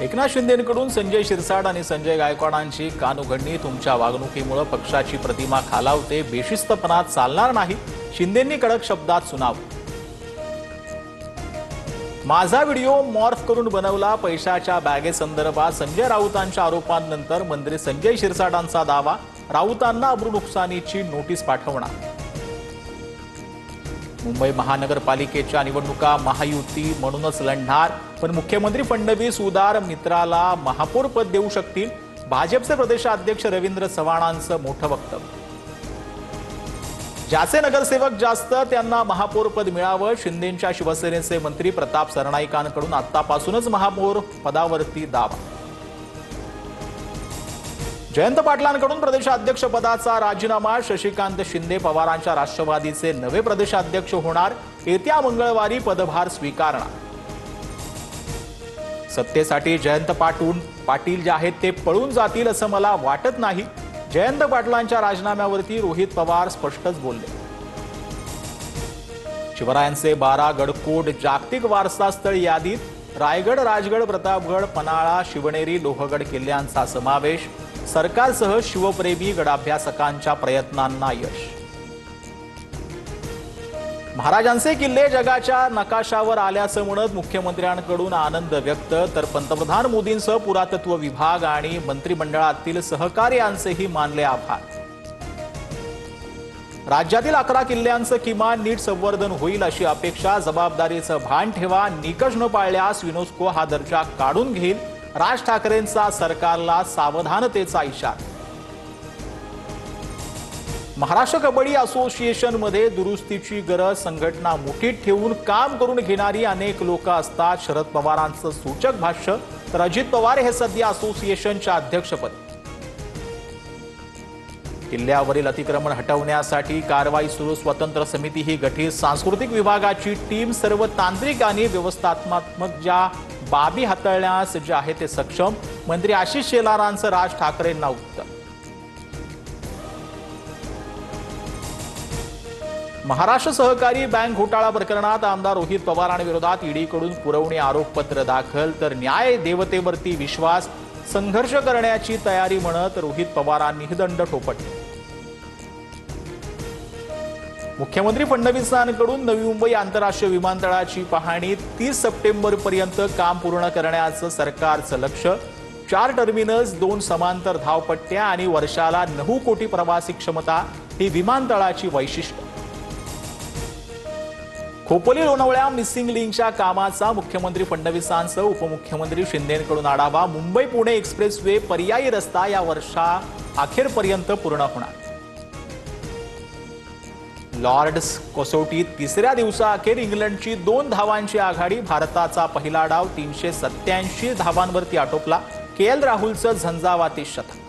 एकनाथ शिंदेंकडून संजय शिरसाट आणि संजय गायकवाडांची कानउघडणी तुमच्या वागणुकीमुळे पक्षाची प्रतिमा खालावते, बेशिस्तपणात चालणार नाही, शिंदेंनी कडक शब्दात सुनावलं. माझा व्हिडिओ मॉर्फ करून बनवला, पैशाच्या बॅगेसंदर्भात संजय राऊतांच्या आरोपांनंतर मंत्री संजय शिरसाटांचा दावा, राऊतांना अब्रू नुकसानीची नोटीस पाठवणार. मुंबई महानगरपालिकेच्या निवडणुका महायुती म्हणूनच लढणार, पण मुख्यमंत्री फडणवीस उदार मित्राला महापौरपद देऊ शकतील, भाजपचे प्रदेशाध्यक्ष रवींद्र चव्हाणांचं मोठं वक्तव्य. ज्याचे नगरसेवक जास्त त्यांना महापौरपद मिळावं, शिंदेंच्या शिवसेनेचे मंत्री प्रताप सरनाईकांकडून आतापासूनच महापौर पदावरती दावा. जयंत पाटलांकडून प्रदेशाध्यक्षपदाचा राजीनामा, शशिकांत शिंदे पवारांच्या राष्ट्रवादीचे नवे प्रदेशाध्यक्ष होणार, येत्या मंगळवारी पदभार स्वीकारणार. सत्तेसाठी जयंत पाटील जे आहेत ते पळून जातील असं मला वाटत नाही, जयंत पाटलांच्या राजीनाम्यावरती रोहित पवार स्पष्टच बोलले. शिवरायांचे 12 गडकोट जागतिक वारसा स्थळ यादीत, रायगड, राजगड, प्रतापगड, पन्हाळा, शिवनेरी, लोहगड किल्ल्यांचा समावेश, सरकारसह शिवप्रेमी गडाभ्यासकांच्या प्रयत्नांना यश. महाराजांचे किल्ले जगाच्या नकाशावर आल्याचं म्हणत मुख्यमंत्र्यांकडून आनंद व्यक्त, तर पंतप्रधान मोदींसह पुरातत्व विभाग आणि मंत्रिमंडळातील सहकार्यांचेही मानले आभार. राज्यातील 11 किल्ल्यांचं किमान नीट संवर्धन होईल अशी अपेक्षा, जबाबदारीचं भान ठेवा, निकष न पाळल्यास युनेस्को हा दर्जा काढून घेईल, राज ठाकरेंचा सरकारला सावधानतेचा इशारा. महाराष्ट्र कबड्डी असोसिएशनमध्ये दुरुस्तीची गरज, संघटना मुठीत ठेवून काम करून घेणारी अनेक लोक असतात, शरद पवारांचं सूचक भाष्य, तर अजित पवार हे सध्या असोसिएशनच्या अध्यक्षपद. किल्ल्यावरील अतिक्रमण हटवण्यासाठी कारवाई सुरू, स्वतंत्र समितीही गठीत, सांस्कृतिक विभागाची टीम सर्व तांत्रिक आणि व्यवस्थात्मक ज्या बाबी हाताळण्यास जे आहे ते सक्षम, मंत्री आशिष शेलारांचं राज ठाकरेंना उत्तर. महाराष्ट्र सहकारी बँक घोटाळा प्रकरणात आमदार रोहित पवारांविरोधात ईडीकडून पुरवणी आरोपपत्र दाखल, तर न्याय देवतेवरती विश्वास, संघर्ष करण्याची तयारी म्हणत रोहित पवारांनी दंड ठोपटले. मुख्यमंत्री फडणवीसांकडून नवी मुंबई आंतरराष्ट्रीय विमानतळाची पाहणी, 30 सप्टेंबरपर्यंत काम पूर्ण करण्याचं सरकारचं लक्ष, 4 टर्मिनस, 2 समांतर धावपट्ट्या आणि वर्षाला 9 कोटी प्रवासी क्षमता ही विमानतळाची वैशिष्ट्य. खोपोली लोणावळा मिसिंग लिंकच्या कामाचा मुख्यमंत्री फडणवीसांसह उपमुख्यमंत्री शिंदेंकडून आढावा, मुंबई पुणे एक्सप्रेसवे पर्यायी रस्ता या वर्षा अखेरपर्यंत पूर्ण होणार. लॉर्ड्स कसोटीत तिसऱ्या दिवसाअखेर इंग्लंडची 2 धावांची आघाडी, भारताचा पहिला डाव 387 धावांवरती आटोपला, केएल राहुलचं झंझावाती शतक.